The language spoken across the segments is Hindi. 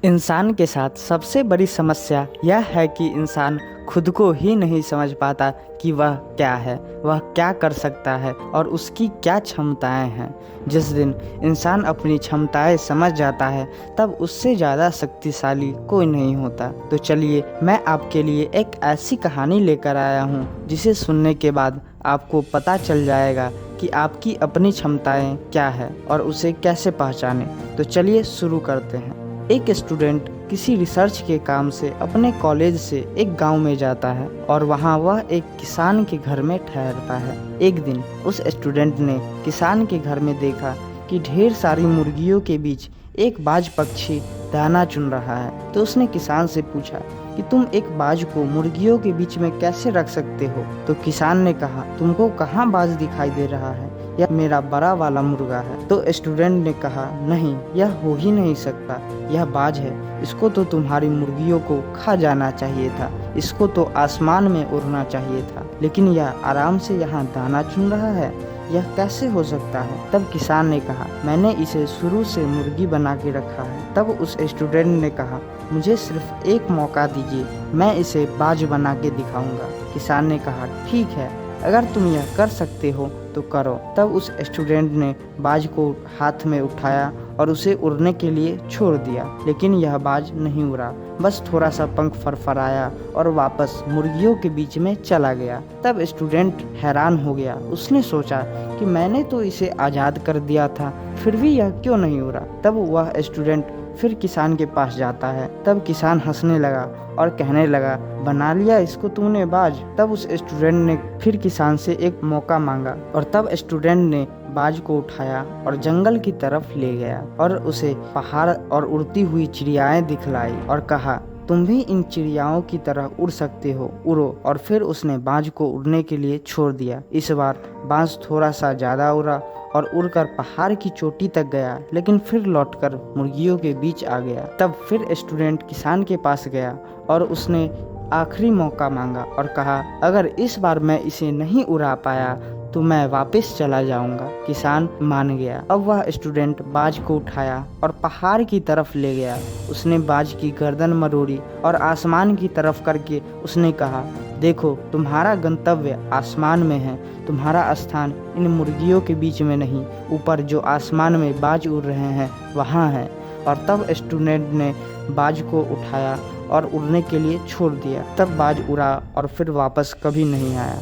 इंसान के साथ सबसे बड़ी समस्या यह है कि इंसान खुद को ही नहीं समझ पाता कि वह क्या है, वह क्या कर सकता है और उसकी क्या क्षमताएं हैं। जिस दिन इंसान अपनी क्षमताएं समझ जाता है तब उससे ज़्यादा शक्तिशाली कोई नहीं होता। तो चलिए मैं आपके लिए एक ऐसी कहानी लेकर आया हूँ जिसे सुनने के बाद आपको पता चल जाएगा कि आपकी अपनी क्षमताएं क्या है और उसे कैसे पहचानें। तो चलिए शुरू करते हैं। एक स्टूडेंट किसी रिसर्च के काम से अपने कॉलेज से एक गांव में जाता है और वहां वह एक किसान के घर में ठहरता है। एक दिन उस स्टूडेंट ने किसान के घर में देखा कि ढेर सारी मुर्गियों के बीच एक बाज पक्षी दाना चुन रहा है। तो उसने किसान से पूछा कि तुम एक बाज को मुर्गियों के बीच में कैसे रख सकते हो? तो किसान ने कहा, तुमको कहाँ बाज दिखाई दे रहा है? यह मेरा बड़ा वाला मुर्गा है। तो स्टूडेंट ने कहा, नहीं, यह हो ही नहीं सकता, यह बाज है। इसको तो तुम्हारी मुर्गियों को खा जाना चाहिए था, इसको तो आसमान में उड़ना चाहिए था, लेकिन यह आराम से यहाँ दाना चुन रहा है, यह कैसे हो सकता है? तब किसान ने कहा, मैंने इसे शुरू से मुर्गी बना के रखा है। तब उस स्टूडेंट ने कहा, मुझे सिर्फ एक मौका दीजिए, मैं इसे बाज बना के दिखाऊंगा। किसान ने कहा, ठीक है, अगर तुम यह कर सकते हो तो करो। तब उस स्टूडेंट ने बाज को हाथ में उठाया और उसे उड़ने के लिए छोड़ दिया, लेकिन यह बाज नहीं उड़ा, बस थोड़ा सा पंख फरफराया और वापस मुर्गियों के बीच में चला गया। तब स्टूडेंट हैरान हो गया। उसने सोचा कि मैंने तो इसे आज़ाद कर दिया था, फिर भी यह क्यों नहीं उड़ा? तब वह स्टूडेंट फिर किसान के पास जाता है। तब किसान हंसने लगा और कहने लगा, बना लिया इसको तूने बाज। तब उस स्टूडेंट ने फिर किसान से एक मौका मांगा और तब स्टूडेंट ने बाज को उठाया और जंगल की तरफ ले गया और उसे पहाड़ और उड़ती हुई चिड़ियाएं दिखलाई और कहा, तुम भी इन चिड़ियाओं की तरह उड़ सकते हो, उड़ो। और फिर उसने बाज को उड़ने के लिए छोड़ दिया। इस बार बाज थोड़ा सा ज़्यादा उड़ा और उड़कर पहाड़ की चोटी तक गया, लेकिन फिर लौटकर मुर्गियों के बीच आ गया। तब फिर स्टूडेंट किसान के पास गया और उसने आखिरी मौका मांगा और कहा, अगर इस बार मैं इसे नहीं उड़ा पाया तो मैं वापस चला जाऊंगा। किसान मान गया। अब वह स्टूडेंट बाज को उठाया और पहाड़ की तरफ ले गया। उसने बाज की गर्दन मरोड़ी और आसमान की तरफ करके उसने कहा, देखो, तुम्हारा गंतव्य आसमान में है, तुम्हारा स्थान इन मुर्गियों के बीच में नहीं, ऊपर जो आसमान में बाज उड़ रहे हैं वहाँ है। और तब स्टूडेंट ने बाज को उठाया और उड़ने के लिए छोड़ दिया। तब बाज उड़ा और फिर वापस कभी नहीं आया।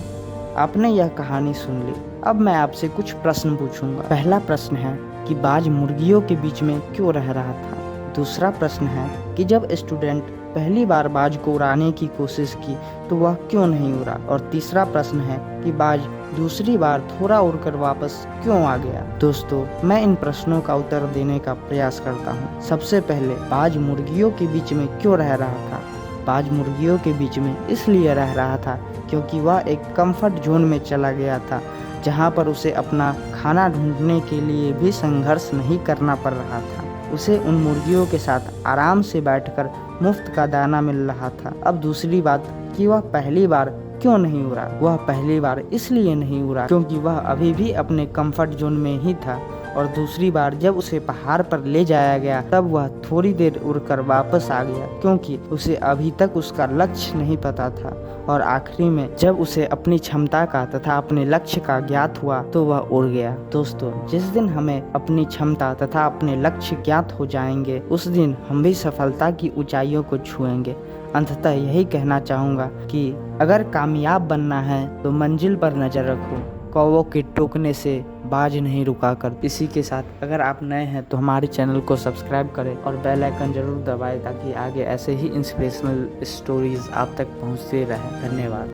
आपने यह कहानी सुन ली। अब मैं आपसे कुछ प्रश्न पूछूंगा। पहला प्रश्न है कि बाज मुर्गियों के बीच में क्यों रह रहा था? दूसरा प्रश्न है कि जब स्टूडेंट पहली बार बाज को उड़ाने की कोशिश की तो वह क्यों नहीं उड़ा? और तीसरा प्रश्न है कि बाज दूसरी बार थोड़ा उड़कर वापस क्यों आ गया? दोस्तों, मैं इन प्रश्नों का उत्तर देने का प्रयास करता हूँ। सबसे पहले, बाज मुर्गियों के बीच में क्यों रह रहा था? बाज मुर्गियों के बीच में इसलिए रह रहा था क्योंकि वह एक कंफर्ट जोन में चला गया था, जहाँ पर उसे अपना खाना ढूंढने के लिए भी संघर्ष नहीं करना पड़ रहा था। उसे उन मुर्गियों के साथ आराम से बैठकर मुफ्त का दाना मिल रहा था। अब दूसरी बात कि वह पहली बार क्यों नहीं उड़ा? वह पहली बार इसलिए नहीं उड़ा क्योंकि वह अभी भी अपने कंफर्ट जोन में ही था। और दूसरी बार जब उसे पहाड़ पर ले जाया गया तब वह थोड़ी देर उड़कर वापस आ गया क्योंकि उसे अभी तक उसका लक्ष्य नहीं पता था। और आखिरी में जब उसे अपनी क्षमता का तथा अपने लक्ष्य का ज्ञात हुआ तो वह उड़ गया। दोस्तों, जिस दिन हमें अपनी क्षमता तथा अपने लक्ष्य ज्ञात हो जाएंगे उस दिन हम भी सफलता की ऊंचाइयों को छुएंगे। अंततः यही कहना चाहूँगा कि अगर कामयाब बनना है तो मंजिल पर नज़र रखो, कौवों के टोकने से बाज नहीं रुका कर। इसी के साथ अगर आप नए हैं तो हमारे चैनल को सब्सक्राइब करें और बेल आइकन जरूर दबाएं ताकि आगे ऐसे ही इंस्पिरेशनल स्टोरीज आप तक पहुंचते रहें। धन्यवाद।